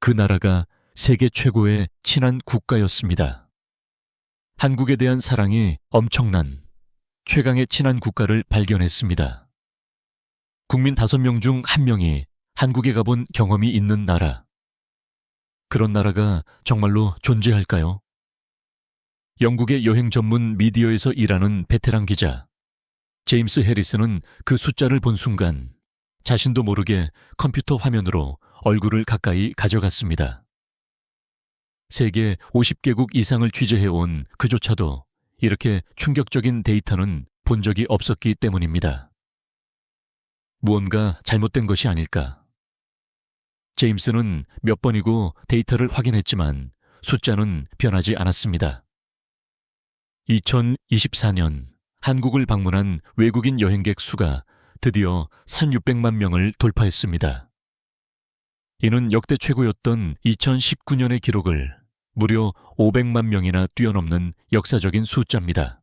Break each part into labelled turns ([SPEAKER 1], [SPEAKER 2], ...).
[SPEAKER 1] 그 나라가 세계 최고의 친한 국가였습니다. 한국에 대한 사랑이 엄청난 최강의 친한 국가를 발견했습니다. 국민 5명 중 1명이 한국에 가본 경험이 있는 나라. 그런 나라가 정말로 존재할까요? 영국의 여행 전문 미디어에서 일하는 베테랑 기자 제임스 해리슨은 그 숫자를 본 순간 자신도 모르게 컴퓨터 화면으로 얼굴을 가까이 가져갔습니다. 세계 50개국 이상을 취재해온 그조차도 이렇게 충격적인 데이터는 본 적이 없었기 때문입니다. 무언가 잘못된 것이 아닐까? 제임스는 몇 번이고 데이터를 확인했지만 숫자는 변하지 않았습니다. 2024년 한국을 방문한 외국인 여행객 수가 드디어 1,600만 명을 돌파했습니다. 이는 역대 최고였던 2019년의 기록을 무려 500만 명이나 뛰어넘는 역사적인 숫자입니다.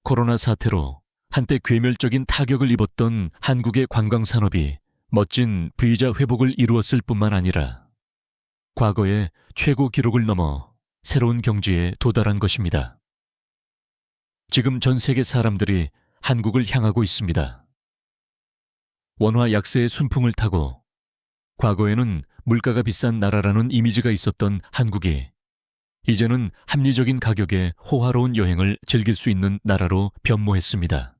[SPEAKER 1] 코로나 사태로 한때 괴멸적인 타격을 입었던 한국의 관광산업이 멋진 V자 회복을 이루었을 뿐만 아니라 과거의 최고 기록을 넘어 새로운 경지에 도달한 것입니다. 지금 전 세계 사람들이 한국을 향하고 있습니다. 원화 약세의 순풍을 타고 과거에는 물가가 비싼 나라라는 이미지가 있었던 한국이 이제는 합리적인 가격에 호화로운 여행을 즐길 수 있는 나라로 변모했습니다.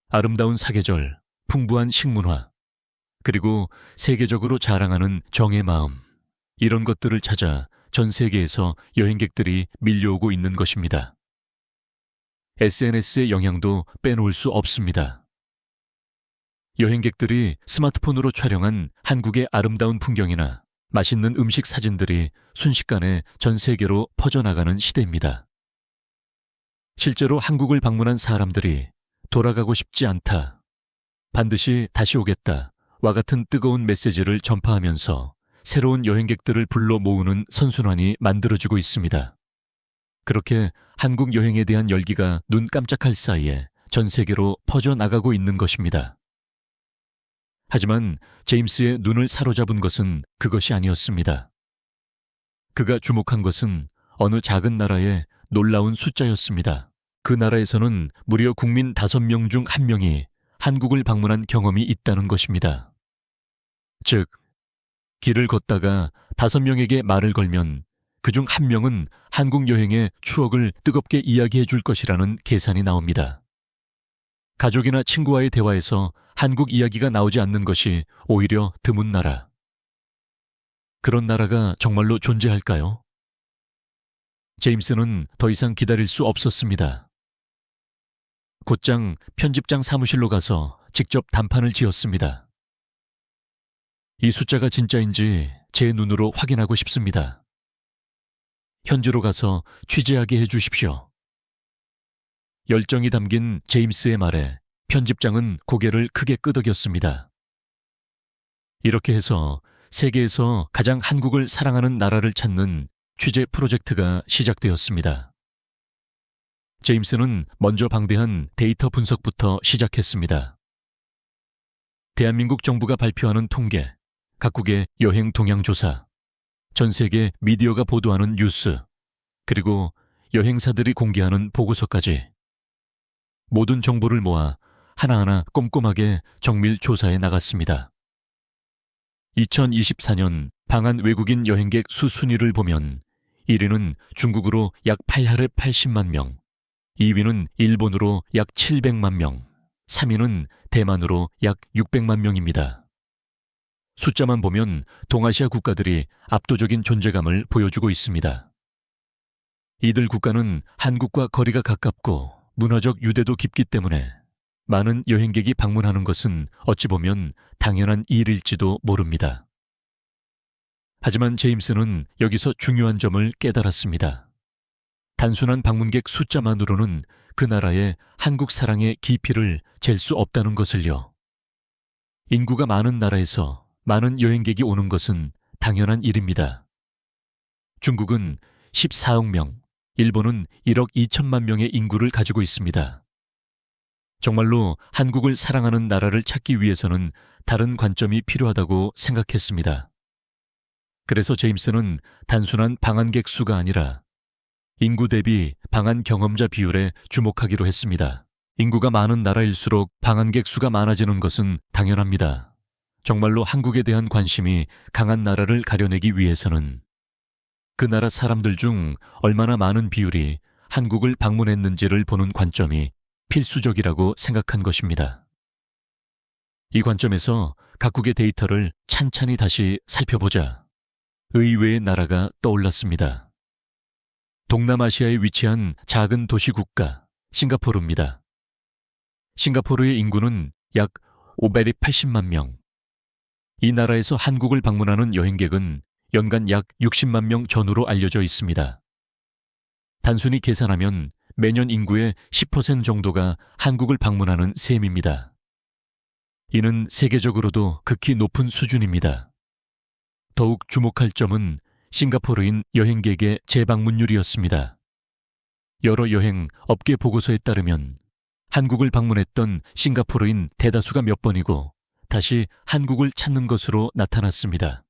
[SPEAKER 1] 아름다운 사계절, 풍부한 식문화, 그리고 세계적으로 자랑하는 정의 마음, 이런 것들을 찾아 전 세계에서 여행객들이 밀려오고 있는 것입니다. SNS의 영향도 빼놓을 수 없습니다. 여행객들이 스마트폰으로 촬영한 한국의 아름다운 풍경이나 맛있는 음식 사진들이 순식간에 전 세계로 퍼져나가는 시대입니다. 실제로 한국을 방문한 사람들이 돌아가고 싶지 않다, 반드시 다시 오겠다 와 같은 뜨거운 메시지를 전파하면서 새로운 여행객들을 불러 모으는 선순환이 만들어지고 있습니다. 그렇게 한국 여행에 대한 열기가 눈 깜짝할 사이에 전 세계로 퍼져나가고 있는 것입니다. 하지만 제임스의 눈을 사로잡은 것은 그것이 아니었습니다. 그가 주목한 것은 어느 작은 나라의 놀라운 숫자였습니다. 그 나라에서는 무려 국민 5명 중 1명이 한국을 방문한 경험이 있다는 것입니다. 즉, 길을 걷다가 5명에게 말을 걸면 그중 1명은 한국 여행의 추억을 뜨겁게 이야기해 줄 것이라는 계산이 나옵니다. 가족이나 친구와의 대화에서 한국 이야기가 나오지 않는 것이 오히려 드문 나라. 그런 나라가 정말로 존재할까요? 제임스는 더 이상 기다릴 수 없었습니다. 곧장 편집장 사무실로 가서 직접 단판을 지었습니다. 이 숫자가 진짜인지 제 눈으로 확인하고 싶습니다. 현지로 가서 취재하게 해주십시오. 열정이 담긴 제임스의 말에 편집장은 고개를 크게 끄덕였습니다. 이렇게 해서 세계에서 가장 한국을 사랑하는 나라를 찾는 취재 프로젝트가 시작되었습니다. 제임스는 먼저 방대한 데이터 분석부터 시작했습니다. 대한민국 정부가 발표하는 통계, 각국의 여행 동향 조사, 전 세계 미디어가 보도하는 뉴스, 그리고 여행사들이 공개하는 보고서까지 모든 정보를 모아 하나하나 꼼꼼하게 정밀 조사해 나갔습니다. 2024년 방한 외국인 여행객 수 순위를 보면 1위는 중국으로 약 8할에 80만 명, 2위는 일본으로 약 700만 명, 3위는 대만으로 약 600만 명입니다. 숫자만 보면 동아시아 국가들이 압도적인 존재감을 보여주고 있습니다. 이들 국가는 한국과 거리가 가깝고 문화적 유대도 깊기 때문에 많은 여행객이 방문하는 것은 어찌 보면 당연한 일일지도 모릅니다. 하지만 제임스는 여기서 중요한 점을 깨달았습니다. 단순한 방문객 숫자만으로는 그 나라의 한국 사랑의 깊이를 잴 수 없다는 것을요. 인구가 많은 나라에서 많은 여행객이 오는 것은 당연한 일입니다. 중국은 14억 명, 일본은 1억 2천만 명의 인구를 가지고 있습니다. 정말로 한국을 사랑하는 나라를 찾기 위해서는 다른 관점이 필요하다고 생각했습니다. 그래서 제임스는 단순한 방한객 수가 아니라 인구 대비 방한 경험자 비율에 주목하기로 했습니다. 인구가 많은 나라일수록 방한객 수가 많아지는 것은 당연합니다. 정말로 한국에 대한 관심이 강한 나라를 가려내기 위해서는 그 나라 사람들 중 얼마나 많은 비율이 한국을 방문했는지를 보는 관점이 필수적이라고 생각한 것입니다. 이 관점에서 각국의 데이터를 찬찬히 다시 살펴보자 의외의 나라가 떠올랐습니다. 동남아시아에 위치한 작은 도시 국가 싱가포르입니다. 싱가포르의 인구는 약 580만 명. 이 나라에서 한국을 방문하는 여행객은 연간 약 60만 명 전후로 알려져 있습니다. 단순히 계산하면 매년 인구의 10% 정도가 한국을 방문하는 셈입니다. 이는 세계적으로도 극히 높은 수준입니다. 더욱 주목할 점은 싱가포르인 여행객의 재방문율이었습니다. 여러 여행 업계 보고서에 따르면 한국을 방문했던 싱가포르인 대다수가 몇 번이고 다시 한국을 찾는 것으로 나타났습니다.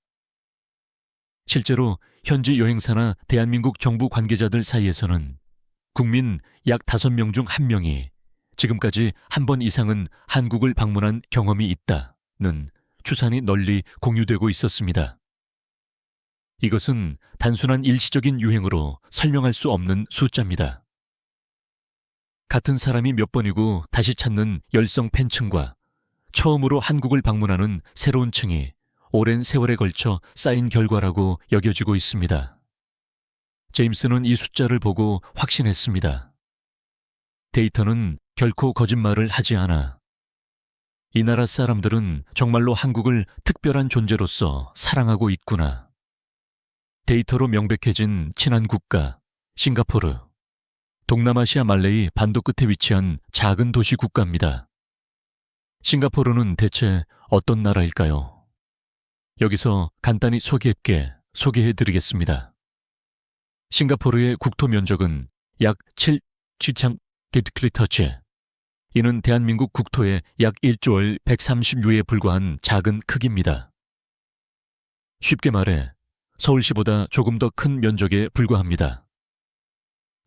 [SPEAKER 1] 실제로 현지 여행사나 대한민국 정부 관계자들 사이에서는 국민 약 5명 중 1명이 지금까지 한 번 이상은 한국을 방문한 경험이 있다는 추산이 널리 공유되고 있었습니다. 이것은 단순한 일시적인 유행으로 설명할 수 없는 숫자입니다. 같은 사람이 몇 번이고 다시 찾는 열성 팬층과 처음으로 한국을 방문하는 새로운 층이 오랜 세월에 걸쳐 쌓인 결과라고 여겨지고 있습니다. 제임스는 이 숫자를 보고 확신했습니다. 데이터는 결코 거짓말을 하지 않아. 이 나라 사람들은 정말로 한국을 특별한 존재로서 사랑하고 있구나. 데이터로 명백해진 친한 국가, 싱가포르. 동남아시아 말레이 반도 끝에 위치한 작은 도시 국가입니다. 싱가포르는 대체 어떤 나라일까요? 여기서 간단히 소개해드리겠습니다. 싱가포르의 국토 면적은 약 7킬로미터. 이는 대한민국 국토의 약 1조월 130유에 불과한 작은 크기입니다. 쉽게 말해 서울시보다 조금 더 큰 면적에 불과합니다.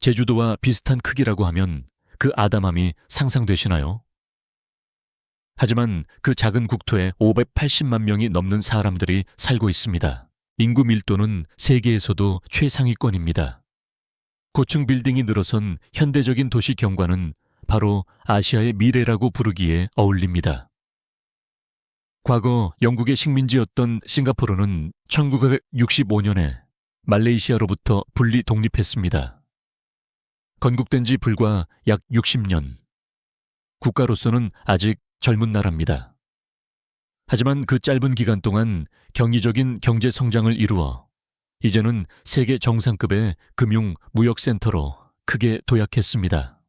[SPEAKER 1] 제주도와 비슷한 크기라고 하면 그 아담함이 상상되시나요? 하지만 그 작은 국토에 580만 명이 넘는 사람들이 살고 있습니다. 인구 밀도는 세계에서도 최상위권입니다. 고층 빌딩이 늘어선 현대적인 도시 경관은 바로 아시아의 미래라고 부르기에 어울립니다. 과거 영국의 식민지였던 싱가포르는 1965년에 말레이시아로부터 분리 독립했습니다. 건국된 지 불과 약 60년. 국가로서는 아직 젊은 나라입니다. 하지만 그 짧은 기간 동안 경이적인 경제 성장을 이루어 이제는 세계 정상급의 금융, 무역센터로 크게 도약했습니다.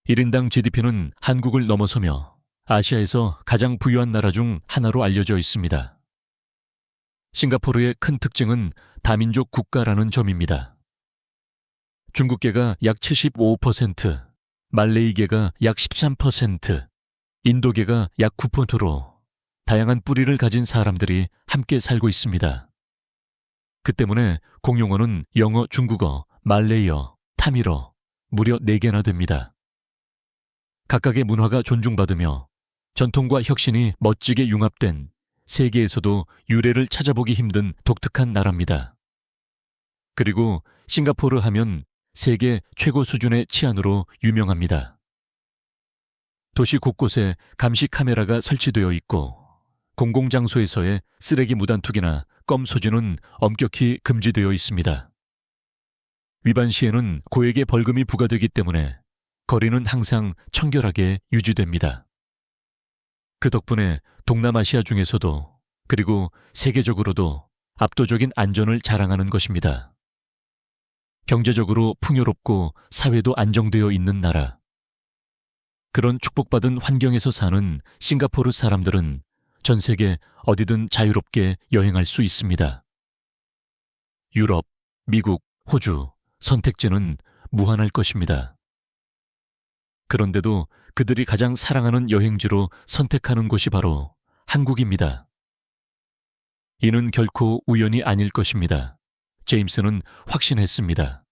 [SPEAKER 1] 1인당 GDP는 한국을 넘어서며 아시아에서 가장 부유한 나라 중 하나로 알려져 있습니다. 싱가포르의 큰 특징은 다민족 국가라는 점입니다. 중국계가 약 75%, 말레이계가 약 13%, 인도계가 약 9%로 다양한 뿌리를 가진 사람들이 함께 살고 있습니다. 그 때문에 공용어는 영어, 중국어, 말레이어, 타밀어 무려 4개나 됩니다. 각각의 문화가 존중받으며 전통과 혁신이 멋지게 융합된 세계에서도 유래를 찾아보기 힘든 독특한 나라입니다. 그리고 싱가포르 하면 세계 최고 수준의 치안으로 유명합니다. 도시 곳곳에 감시 카메라가 설치되어 있고 공공장소에서의 쓰레기 무단 투기나 껌 소지는 엄격히 금지되어 있습니다. 위반 시에는 고액의 벌금이 부과되기 때문에 거리는 항상 청결하게 유지됩니다. 그 덕분에 동남아시아 중에서도 그리고 세계적으로도 압도적인 안전을 자랑하는 것입니다. 경제적으로 풍요롭고 사회도 안정되어 있는 나라. 그런 축복받은 환경에서 사는 싱가포르 사람들은 전 세계 어디든 자유롭게 여행할 수 있습니다. 유럽, 미국, 호주, 선택지는 무한할 것입니다. 그런데도 그들이 가장 사랑하는 여행지로 선택하는 곳이 바로 한국입니다. 이는 결코 우연이 아닐 것입니다. 제임스는 확신했습니다.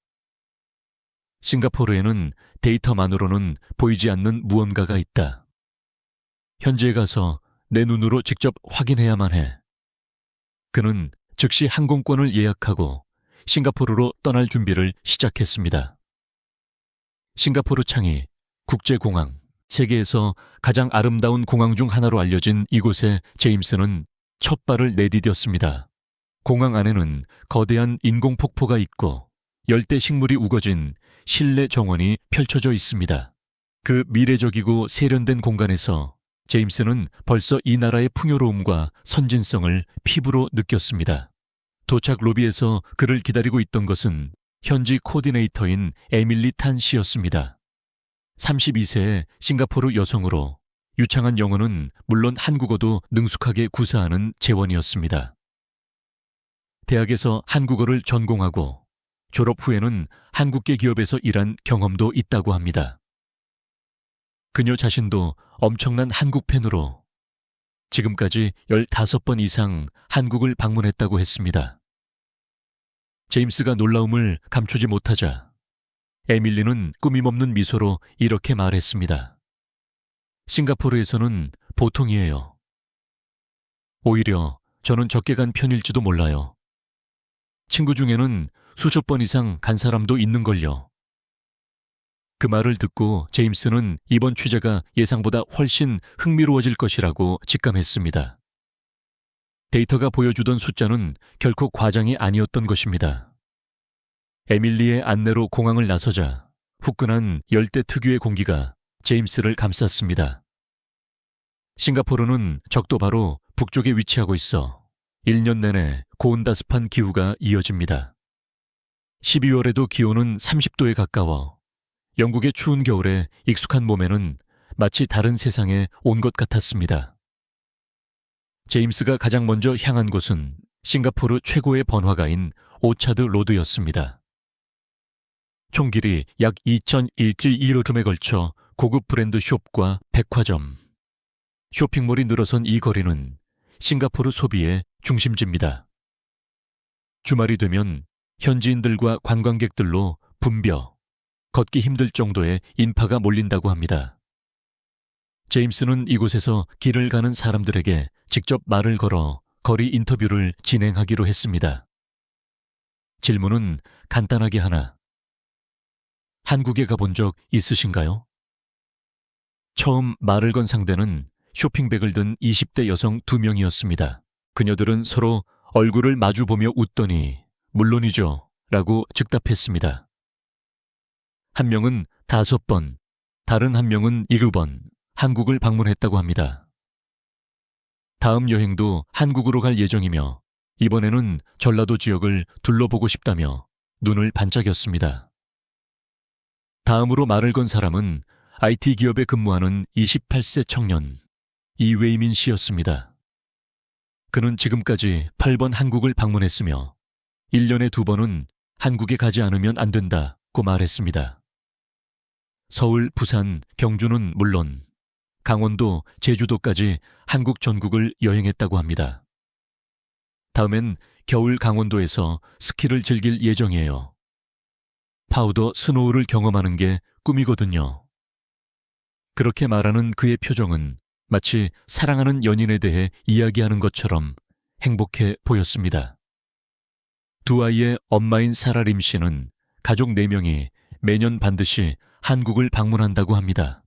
[SPEAKER 1] 싱가포르에는 데이터만으로는 보이지 않는 무언가가 있다. 현지에 가서 내 눈으로 직접 확인해야만 해. 그는 즉시 항공권을 예약하고 싱가포르로 떠날 준비를 시작했습니다. 싱가포르 창이 국제공항, 세계에서 가장 아름다운 공항 중 하나로 알려진 이곳에 제임스는 첫 발을 내디뎠습니다. 공항 안에는 거대한 인공폭포가 있고 열대 식물이 우거진 실내 정원이 펼쳐져 있습니다. 그 미래적이고 세련된 공간에서 제임스는 벌써 이 나라의 풍요로움과 선진성을 피부로 느꼈습니다. 도착 로비에서 그를 기다리고 있던 것은 현지 코디네이터인 에밀리 탄 씨였습니다. 32세의 싱가포르 여성으로 유창한 영어는 물론 한국어도 능숙하게 구사하는 재원이었습니다. 대학에서 한국어를 전공하고 졸업 후에는 한국계 기업에서 일한 경험도 있다고 합니다. 그녀 자신도 엄청난 한국 팬으로 지금까지 15번 이상 한국을 방문했다고 했습니다. 제임스가 놀라움을 감추지 못하자 에밀리는 꾸밈없는 미소로 이렇게 말했습니다. 싱가포르에서는 보통이에요. 오히려 저는 적게 간 편일지도 몰라요. 친구 중에는 수십 번 이상 간 사람도 있는걸요. 그 말을 듣고 제임스는 이번 취재가 예상보다 훨씬 흥미로워질 것이라고 직감했습니다. 데이터가 보여주던 숫자는 결코 과장이 아니었던 것입니다. 에밀리의 안내로 공항을 나서자 후끈한 열대 특유의 공기가 제임스를 감쌌습니다. 싱가포르는 적도 바로 북쪽에 위치하고 있어 1년 내내 고온다습한 기후가 이어집니다. 12월에도 기온은 30도에 가까워 영국의 추운 겨울에 익숙한 몸에는 마치 다른 세상에 온 것 같았습니다. 제임스가 가장 먼저 향한 곳은 싱가포르 최고의 번화가인 오차드 로드였습니다. 총 길이 약 2,001km에 걸쳐 고급 브랜드 숍과 백화점, 쇼핑몰이 늘어선 이 거리는 싱가포르 소비의 중심지입니다. 주말이 되면 현지인들과 관광객들로 붐벼 걷기 힘들 정도의 인파가 몰린다고 합니다. 제임스는 이곳에서 길을 가는 사람들에게 직접 말을 걸어 거리 인터뷰를 진행하기로 했습니다. 질문은 간단하게 하나. 한국에 가본 적 있으신가요? 처음 말을 건 상대는 쇼핑백을 든 20대 여성 2명이었습니다. 그녀들은 서로 얼굴을 마주보며 웃더니 물론이죠 라고 즉답했습니다. 한 명은 5번, 다른 한 명은 7번 한국을 방문했다고 합니다. 다음 여행도 한국으로 갈 예정이며 이번에는 전라도 지역을 둘러보고 싶다며 눈을 반짝였습니다. 다음으로 말을 건 사람은 IT 기업에 근무하는 28세 청년 이웨이민 씨였습니다. 그는 지금까지 8번 한국을 방문했으며 1년에 2번은 한국에 가지 않으면 안 된다고 말했습니다. 서울, 부산, 경주는 물론 강원도, 제주도까지 한국 전국을 여행했다고 합니다. 다음엔 겨울 강원도에서 스키를 즐길 예정이에요. 파우더 스노우를 경험하는 게 꿈이거든요. 그렇게 말하는 그의 표정은 마치 사랑하는 연인에 대해 이야기하는 것처럼 행복해 보였습니다. 두 아이의 엄마인 사라림 씨는 가족 4명이 매년 반드시 한국을 방문한다고 합니다.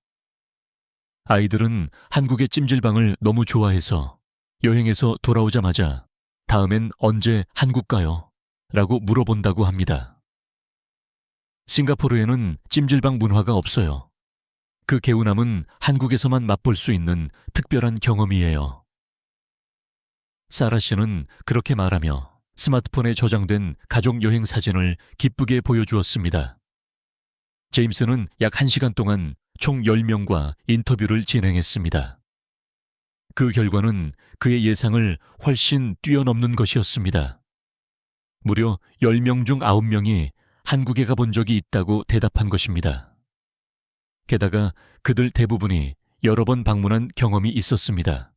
[SPEAKER 1] 아이들은 한국의 찜질방을 너무 좋아해서 여행에서 돌아오자마자 다음엔 언제 한국 가요? 라고 물어본다고 합니다. 싱가포르에는 찜질방 문화가 없어요. 그 개운함은 한국에서만 맛볼 수 있는 특별한 경험이에요. 사라 씨는 그렇게 말하며 스마트폰에 저장된 가족 여행 사진을 기쁘게 보여주었습니다. 제임스는 약 1시간 동안 총 10명과 인터뷰를 진행했습니다. 그 결과는 그의 예상을 훨씬 뛰어넘는 것이었습니다. 무려 10명 중 9명이 한국에 가본 적이 있다고 대답한 것입니다. 게다가 그들 대부분이 여러 번 방문한 경험이 있었습니다.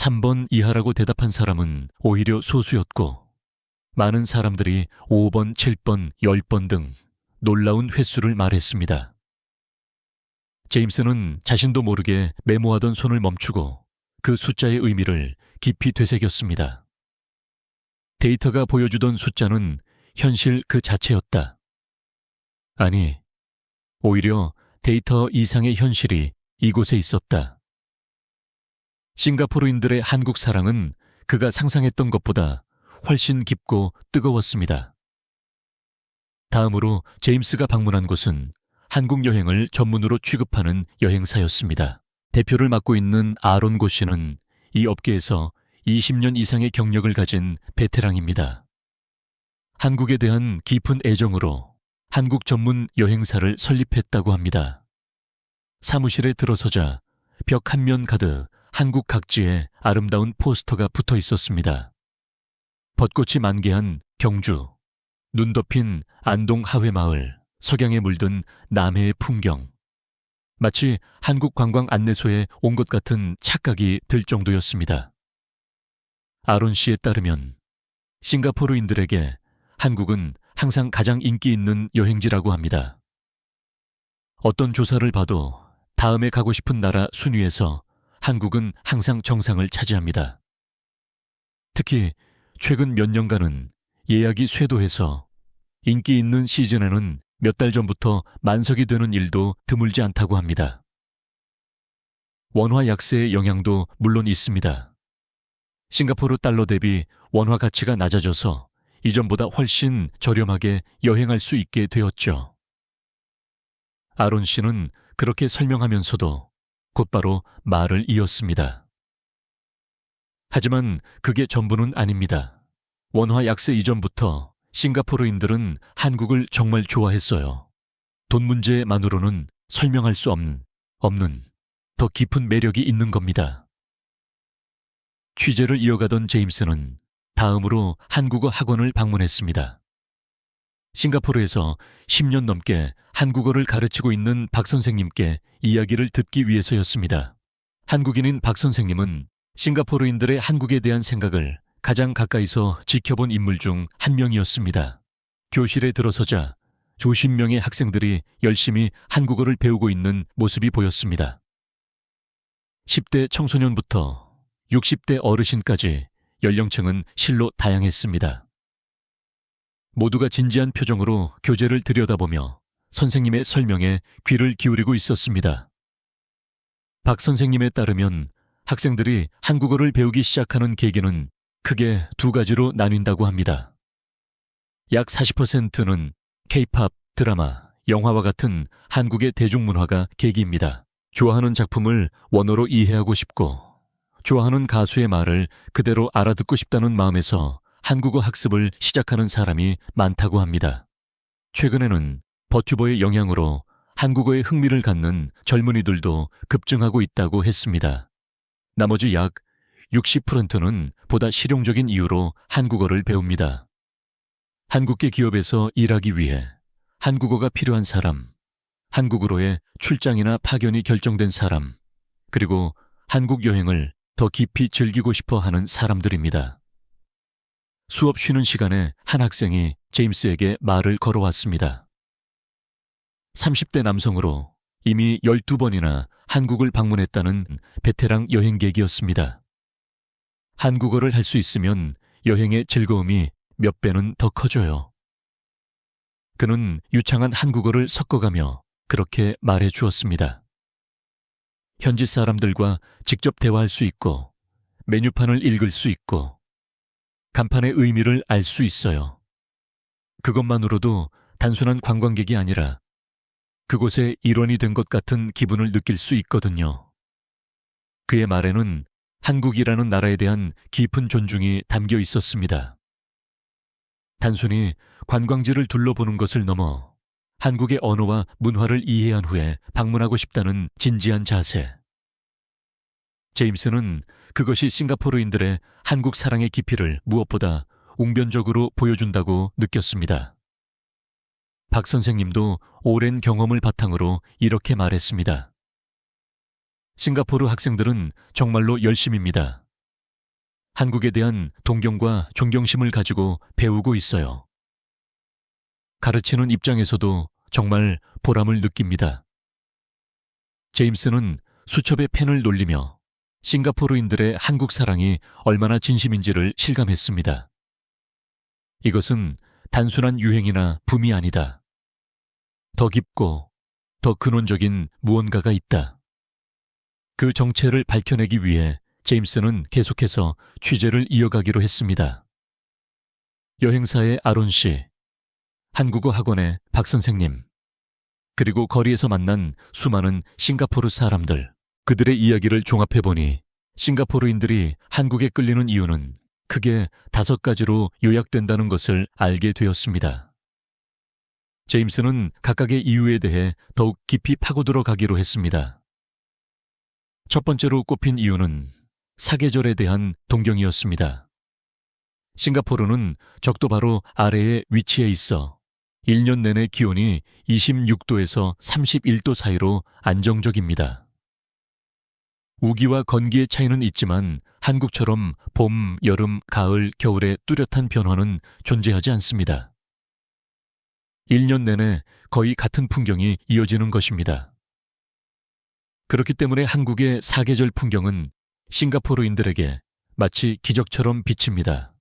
[SPEAKER 1] 3번 이하라고 대답한 사람은 오히려 소수였고, 많은 사람들이 5번, 7번, 10번 등 놀라운 횟수를 말했습니다. 제임스는 자신도 모르게 메모하던 손을 멈추고 그 숫자의 의미를 깊이 되새겼습니다. 데이터가 보여주던 숫자는 현실 그 자체였다. 아니, 오히려 데이터 이상의 현실이 이곳에 있었다. 싱가포르인들의 한국 사랑은 그가 상상했던 것보다 훨씬 깊고 뜨거웠습니다. 다음으로 제임스가 방문한 곳은 한국 여행을 전문으로 취급하는 여행사였습니다. 대표를 맡고 있는 아론 고 씨는 이 업계에서 20년 이상의 경력을 가진 베테랑입니다. 한국에 대한 깊은 애정으로 한국 전문 여행사를 설립했다고 합니다. 사무실에 들어서자 벽 한 면 가득 한국 각지에 아름다운 포스터가 붙어 있었습니다. 벚꽃이 만개한 경주, 눈 덮인 안동 하회마을, 석양에 물든 남해의 풍경. 마치 한국 관광 안내소에 온 것 같은 착각이 들 정도였습니다. 아론 씨에 따르면 싱가포르인들에게 한국은 항상 가장 인기 있는 여행지라고 합니다. 어떤 조사를 봐도 다음에 가고 싶은 나라 순위에서 한국은 항상 정상을 차지합니다. 특히 최근 몇 년간은 예약이 쇄도해서 인기 있는 시즌에는 몇 달 전부터 만석이 되는 일도 드물지 않다고 합니다. 원화 약세의 영향도 물론 있습니다. 싱가포르 달러 대비 원화 가치가 낮아져서 이전보다 훨씬 저렴하게 여행할 수 있게 되었죠. 아론 씨는 그렇게 설명하면서도 곧바로 말을 이었습니다. 하지만 그게 전부는 아닙니다. 원화 약세 이전부터 싱가포르인들은 한국을 정말 좋아했어요. 돈 문제만으로는 설명할 수 없는 더 깊은 매력이 있는 겁니다. 취재를 이어가던 제임스는 다음으로 한국어 학원을 방문했습니다. 싱가포르에서 10년 넘게 한국어를 가르치고 있는 박 선생님께 이야기를 듣기 위해서였습니다. 한국인인 박 선생님은 싱가포르인들의 한국에 대한 생각을 가장 가까이서 지켜본 인물 중 한 명이었습니다. 교실에 들어서자 수십 명의 학생들이 열심히 한국어를 배우고 있는 모습이 보였습니다. 10대 청소년부터 60대 어르신까지 연령층은 실로 다양했습니다. 모두가 진지한 표정으로 교재를 들여다보며 선생님의 설명에 귀를 기울이고 있었습니다. 박 선생님에 따르면 학생들이 한국어를 배우기 시작하는 계기는 크게 두 가지로 나뉜다고 합니다. 약 40%는 K-팝, 드라마, 영화와 같은 한국의 대중문화가 계기입니다. 좋아하는 작품을 원어로 이해하고 싶고 좋아하는 가수의 말을 그대로 알아듣고 싶다는 마음에서 한국어 학습을 시작하는 사람이 많다고 합니다. 최근에는 버튜버의 영향으로 한국어에 흥미를 갖는 젊은이들도 급증하고 있다고 했습니다. 나머지 약 60%는 보다 실용적인 이유로 한국어를 배웁니다. 한국계 기업에서 일하기 위해 한국어가 필요한 사람, 한국으로의 출장이나 파견이 결정된 사람, 그리고 한국 여행을 더 깊이 즐기고 싶어 하는 사람들입니다. 수업 쉬는 시간에 한 학생이 제임스에게 말을 걸어왔습니다. 30대 남성으로 이미 12번이나 한국을 방문했다는 베테랑 여행객이었습니다. 한국어를 할 수 있으면 여행의 즐거움이 몇 배는 더 커져요. 그는 유창한 한국어를 섞어가며 그렇게 말해 주었습니다. 현지 사람들과 직접 대화할 수 있고 메뉴판을 읽을 수 있고 간판의 의미를 알 수 있어요. 그것만으로도 단순한 관광객이 아니라 그곳의 일원이 된 것 같은 기분을 느낄 수 있거든요. 그의 말에는 한국이라는 나라에 대한 깊은 존중이 담겨 있었습니다. 단순히 관광지를 둘러보는 것을 넘어 한국의 언어와 문화를 이해한 후에 방문하고 싶다는 진지한 자세. 제임스는 그것이 싱가포르인들의 한국 사랑의 깊이를 무엇보다 웅변적으로 보여준다고 느꼈습니다. 박 선생님도 오랜 경험을 바탕으로 이렇게 말했습니다. 싱가포르 학생들은 정말로 열심입니다. 한국에 대한 동경과 존경심을 가지고 배우고 있어요. 가르치는 입장에서도 정말 보람을 느낍니다. 제임스는 수첩에 펜을 놀리며 싱가포르인들의 한국 사랑이 얼마나 진심인지를 실감했습니다. 이것은 단순한 유행이나 붐이 아니다. 더 깊고 더 근원적인 무언가가 있다. 그 정체를 밝혀내기 위해 제임스는 계속해서 취재를 이어가기로 했습니다. 여행사의 아론 씨, 한국어 학원의 박 선생님, 그리고 거리에서 만난 수많은 싱가포르 사람들, 그들의 이야기를 종합해보니 싱가포르인들이 한국에 끌리는 이유는 크게 5가지로 요약된다는 것을 알게 되었습니다. 제임스는 각각의 이유에 대해 더욱 깊이 파고들어 가기로 했습니다. 첫 번째로 꼽힌 이유는 사계절에 대한 동경이었습니다. 싱가포르는 적도 바로 아래에 위치해 있어 1년 내내 기온이 26도에서 31도 사이로 안정적입니다. 우기와 건기의 차이는 있지만 한국처럼 봄, 여름, 가을, 겨울의 뚜렷한 변화는 존재하지 않습니다. 1년 내내 거의 같은 풍경이 이어지는 것입니다. 그렇기 때문에 한국의 사계절 풍경은 싱가포르인들에게 마치 기적처럼 비칩니다.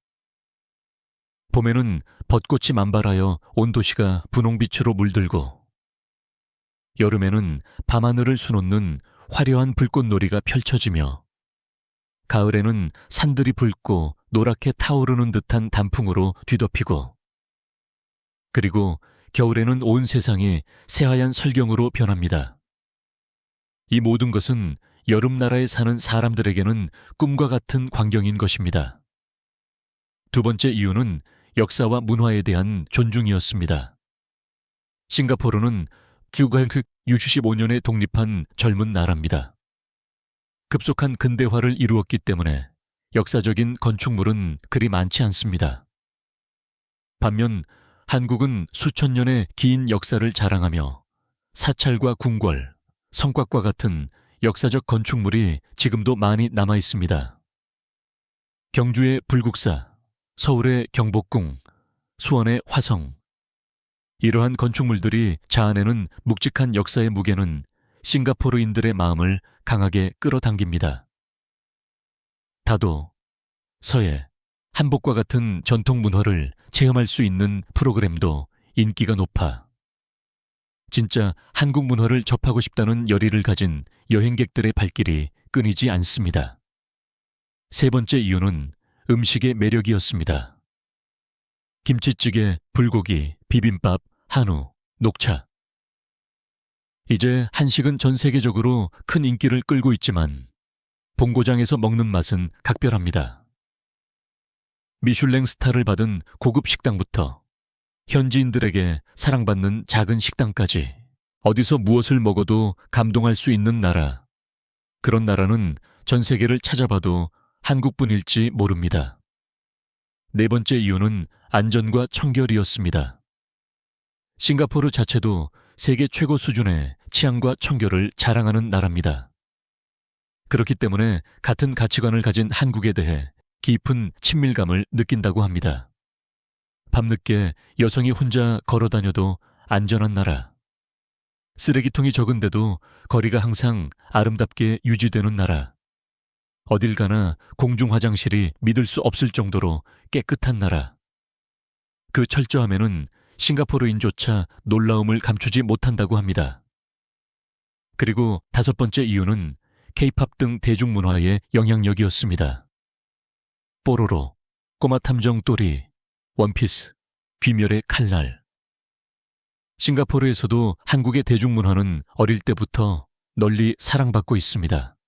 [SPEAKER 1] 봄에는 벚꽃이 만발하여 온 도시가 분홍빛으로 물들고, 여름에는 밤하늘을 수놓는 화려한 불꽃놀이가 펼쳐지며, 가을에는 산들이 붉고 노랗게 타오르는 듯한 단풍으로 뒤덮이고, 그리고 겨울에는 온 세상이 새하얀 설경으로 변합니다. 이 모든 것은 여름나라에 사는 사람들에게는 꿈과 같은 광경인 것입니다. 두 번째 이유는 역사와 문화에 대한 존중이었습니다. 싱가포르는 1965년에 독립한 젊은 나라입니다. 급속한 근대화를 이루었기 때문에 역사적인 건축물은 그리 많지 않습니다. 반면 한국은 수천 년의 긴 역사를 자랑하며 사찰과 궁궐, 성곽과 같은 역사적 건축물이 지금도 많이 남아 있습니다. 경주의 불국사, 서울의 경복궁, 수원의 화성. 이러한 건축물들이 자아내는 묵직한 역사의 무게는 싱가포르인들의 마음을 강하게 끌어당깁니다. 다도, 서예, 한복과 같은 전통 문화를 체험할 수 있는 프로그램도 인기가 높아 진짜 한국 문화를 접하고 싶다는 열의를 가진 여행객들의 발길이 끊이지 않습니다. 세 번째 이유는 음식의 매력이었습니다. 김치찌개, 불고기, 비빔밥, 한우, 녹차. 이제 한식은 전 세계적으로 큰 인기를 끌고 있지만 본고장에서 먹는 맛은 각별합니다. 미슐랭 스타를 받은 고급 식당부터 현지인들에게 사랑받는 작은 식당까지 어디서 무엇을 먹어도 감동할 수 있는 나라. 그런 나라는 전 세계를 찾아봐도 한국뿐일지 모릅니다. 네 번째 이유는 안전과 청결이었습니다. 싱가포르 자체도 세계 최고 수준의 치안과 청결을 자랑하는 나라입니다. 그렇기 때문에 같은 가치관을 가진 한국에 대해 깊은 친밀감을 느낀다고 합니다. 밤늦게 여성이 혼자 걸어 다녀도 안전한 나라. 쓰레기통이 적은데도 거리가 항상 아름답게 유지되는 나라. 어딜 가나 공중 화장실이 믿을 수 없을 정도로 깨끗한 나라. 그 철저함에는 싱가포르인조차 놀라움을 감추지 못한다고 합니다. 그리고 다섯 번째 이유는 K-팝 등 대중문화의 영향력이었습니다. 뽀로로, 꼬마 탐정 또리, 원피스, 귀멸의 칼날. 싱가포르에서도 한국의 대중문화는 어릴 때부터 널리 사랑받고 있습니다.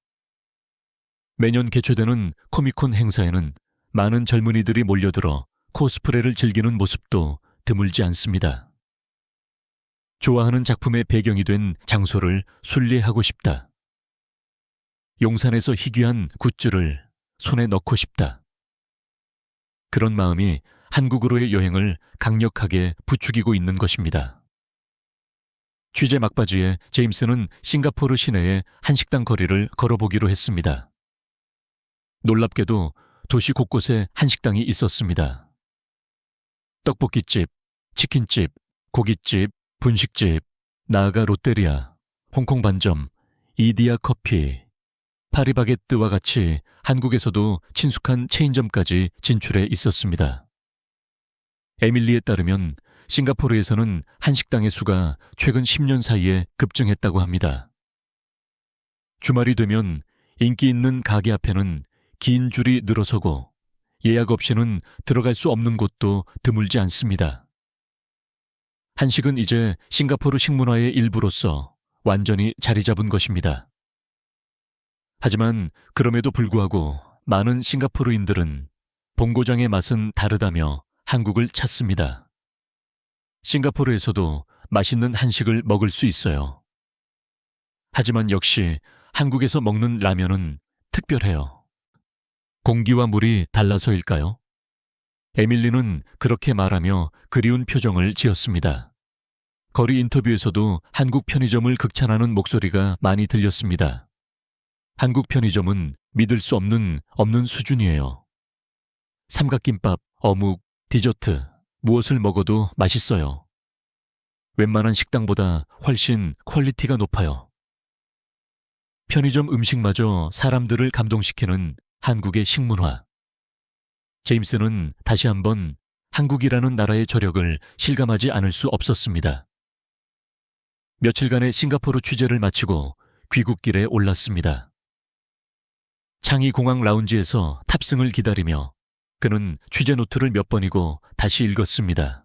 [SPEAKER 1] 매년 개최되는 코미콘 행사에는 많은 젊은이들이 몰려들어 코스프레를 즐기는 모습도 드물지 않습니다. 좋아하는 작품의 배경이 된 장소를 순례하고 싶다. 용산에서 희귀한 굿즈를 손에 넣고 싶다. 그런 마음이 한국으로의 여행을 강력하게 부추기고 있는 것입니다. 취재 막바지에 제임스는 싱가포르 시내의 한식당 거리를 걸어보기로 했습니다. 놀랍게도 도시 곳곳에 한식당이 있었습니다. 떡볶이집, 치킨집, 고깃집, 분식집, 나아가 롯데리아, 홍콩 반점, 이디야 커피, 파리바게뜨와 같이 한국에서도 친숙한 체인점까지 진출해 있었습니다. 에밀리에 따르면 싱가포르에서는 한식당의 수가 최근 10년 사이에 급증했다고 합니다. 주말이 되면 인기 있는 가게 앞에는 긴 줄이 늘어서고 예약 없이는 들어갈 수 없는 곳도 드물지 않습니다. 한식은 이제 싱가포르 식문화의 일부로서 완전히 자리 잡은 것입니다. 하지만 그럼에도 불구하고 많은 싱가포르인들은 본고장의 맛은 다르다며 한국을 찾습니다. 싱가포르에서도 맛있는 한식을 먹을 수 있어요. 하지만 역시 한국에서 먹는 라면은 특별해요. 공기와 물이 달라서일까요? 에밀리는 그렇게 말하며 그리운 표정을 지었습니다. 거리 인터뷰에서도 한국 편의점을 극찬하는 목소리가 많이 들렸습니다. 한국 편의점은 믿을 수 없는 수준이에요. 삼각김밥, 어묵, 디저트, 무엇을 먹어도 맛있어요. 웬만한 식당보다 훨씬 퀄리티가 높아요. 편의점 음식마저 사람들을 감동시키는 한국의 식문화. 제임스는 다시 한번 한국이라는 나라의 저력을 실감하지 않을 수 없었습니다. 며칠간의 싱가포르 취재를 마치고 귀국길에 올랐습니다. 창이 공항 라운지에서 탑승을 기다리며 그는 취재 노트를 몇 번이고 다시 읽었습니다.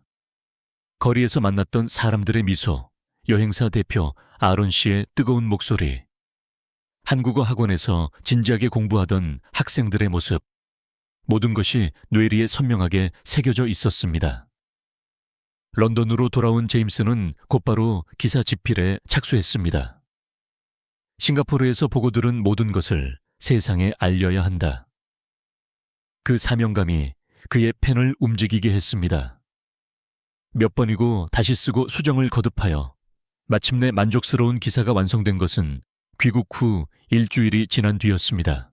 [SPEAKER 1] 거리에서 만났던 사람들의 미소, 여행사 대표 아론 씨의 뜨거운 목소리, 한국어 학원에서 진지하게 공부하던 학생들의 모습, 모든 것이 뇌리에 선명하게 새겨져 있었습니다. 런던으로 돌아온 제임스는 곧바로 기사 집필에 착수했습니다. 싱가포르에서 보고 들은 모든 것을 세상에 알려야 한다. 그 사명감이 그의 펜을 움직이게 했습니다. 몇 번이고 다시 쓰고 수정을 거듭하여 마침내 만족스러운 기사가 완성된 것은 귀국 후 일주일이 지난 뒤였습니다.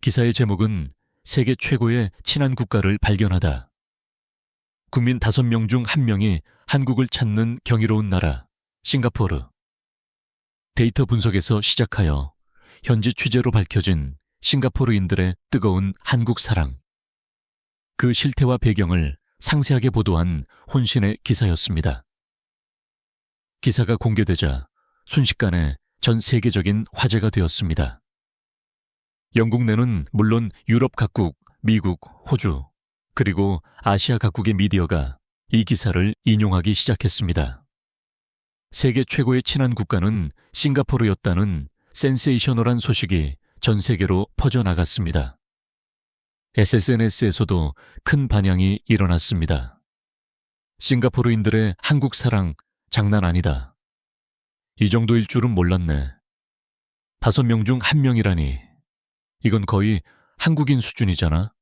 [SPEAKER 1] 기사의 제목은 세계 최고의 친한 국가를 발견하다. 국민 5명 중 1명이 한국을 찾는 경이로운 나라, 싱가포르. 데이터 분석에서 시작하여 현지 취재로 밝혀진 싱가포르인들의 뜨거운 한국 사랑. 그 실태와 배경을 상세하게 보도한 혼신의 기사였습니다. 기사가 공개되자 순식간에 전 세계적인 화제가 되었습니다. 영국 내는 물론 유럽 각국, 미국, 호주, 그리고 아시아 각국의 미디어가 이 기사를 인용하기 시작했습니다. 세계 최고의 친한 국가는 싱가포르였다는 센세이셔널한 소식이 전 세계로 퍼져나갔습니다. SNS에서도 큰 반향이 일어났습니다. 싱가포르인들의 한국 사랑 장난 아니다. 이 정도일 줄은 몰랐네. 5명 중 1명이라니. 이건 거의 한국인 수준이잖아.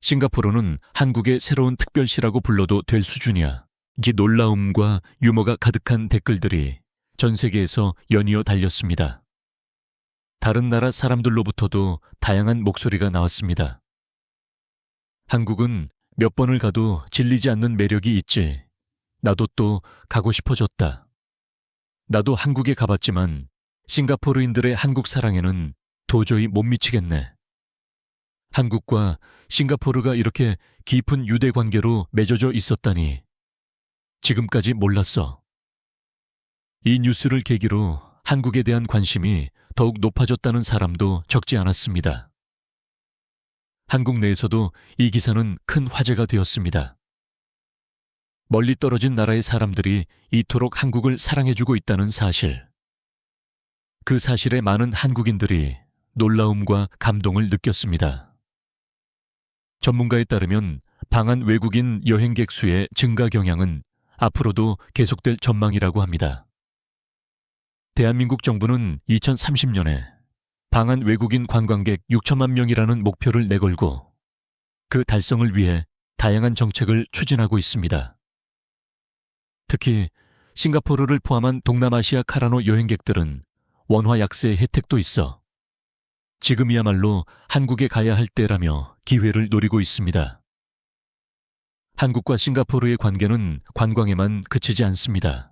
[SPEAKER 1] 싱가포르는 한국의 새로운 특별시라고 불러도 될 수준이야. 이 놀라움과 유머가 가득한 댓글들이 전 세계에서 연이어 달렸습니다. 다른 나라 사람들로부터도 다양한 목소리가 나왔습니다. 한국은 몇 번을 가도 질리지 않는 매력이 있지. 나도 또 가고 싶어졌다. 나도 한국에 가봤지만 싱가포르인들의 한국 사랑에는 도저히 못 미치겠네. 한국과 싱가포르가 이렇게 깊은 유대 관계로 맺어져 있었다니 지금까지 몰랐어. 이 뉴스를 계기로 한국에 대한 관심이 더욱 높아졌다는 사람도 적지 않았습니다. 한국 내에서도 이 기사는 큰 화제가 되었습니다. 멀리 떨어진 나라의 사람들이 이토록 한국을 사랑해주고 있다는 사실. 그 사실에 많은 한국인들이 놀라움과 감동을 느꼈습니다. 전문가에 따르면 방한 외국인 여행객 수의 증가 경향은 앞으로도 계속될 전망이라고 합니다. 대한민국 정부는 2030년에 방한 외국인 관광객 6천만 명이라는 목표를 내걸고 그 달성을 위해 다양한 정책을 추진하고 있습니다. 특히 싱가포르를 포함한 동남아시아 카라노 여행객들은 원화 약세 혜택도 있어 지금이야말로 한국에 가야 할 때라며 기회를 노리고 있습니다. 한국과 싱가포르의 관계는 관광에만 그치지 않습니다.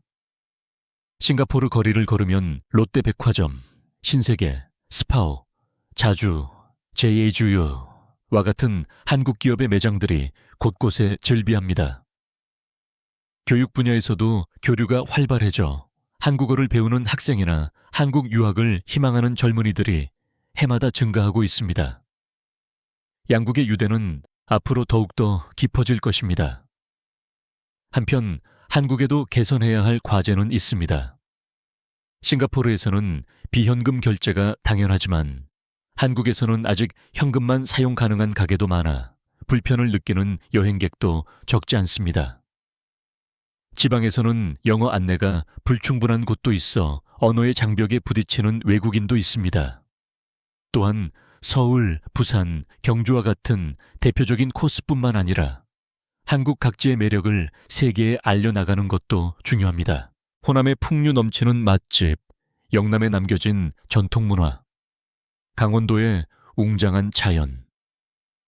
[SPEAKER 1] 싱가포르 거리를 걸으면 롯데백화점, 신세계, 스파오, 자주, JA주유와 같은 한국 기업의 매장들이 곳곳에 즐비합니다. 교육 분야에서도 교류가 활발해져 한국어를 배우는 학생이나 한국 유학을 희망하는 젊은이들이 해마다 증가하고 있습니다. 양국의 유대는 앞으로 더욱더 깊어질 것입니다. 한편 한국에도 개선해야 할 과제는 있습니다. 싱가포르에서는 비현금 결제가 당연하지만 한국에서는 아직 현금만 사용 가능한 가게도 많아 불편을 느끼는 여행객도 적지 않습니다. 지방에서는 영어 안내가 불충분한 곳도 있어 언어의 장벽에 부딪히는 외국인도 있습니다. 또한 서울, 부산, 경주와 같은 대표적인 코스뿐만 아니라 한국 각지의 매력을 세계에 알려나가는 것도 중요합니다. 호남의 풍류 넘치는 맛집, 영남에 남겨진 전통문화, 강원도의 웅장한 자연,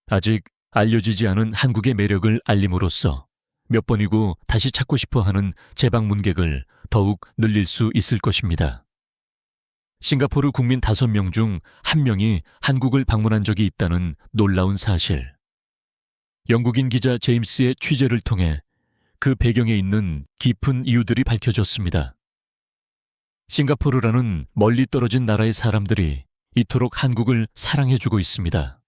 [SPEAKER 1] 아직 알려지지 않은 한국의 매력을 알림으로써 몇 번이고 다시 찾고 싶어하는 재방문객을 더욱 늘릴 수 있을 것입니다. 싱가포르 국민 5명 중 1명이 한국을 방문한 적이 있다는 놀라운 사실. 영국인 기자 제임스의 취재를 통해 그 배경에 있는 깊은 이유들이 밝혀졌습니다. 싱가포르라는 멀리 떨어진 나라의 사람들이 이토록 한국을 사랑해주고 있습니다.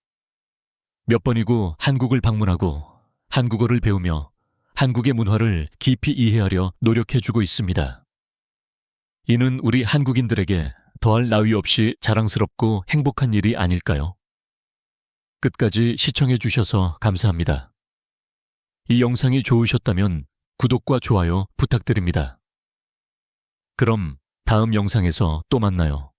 [SPEAKER 1] 몇 번이고 한국을 방문하고 한국어를 배우며 한국의 문화를 깊이 이해하려 노력해주고 있습니다. 이는 우리 한국인들에게 더할 나위 없이 자랑스럽고 행복한 일이 아닐까요? 끝까지 시청해 주셔서 감사합니다. 이 영상이 좋으셨다면 구독과 좋아요 부탁드립니다. 그럼 다음 영상에서 또 만나요.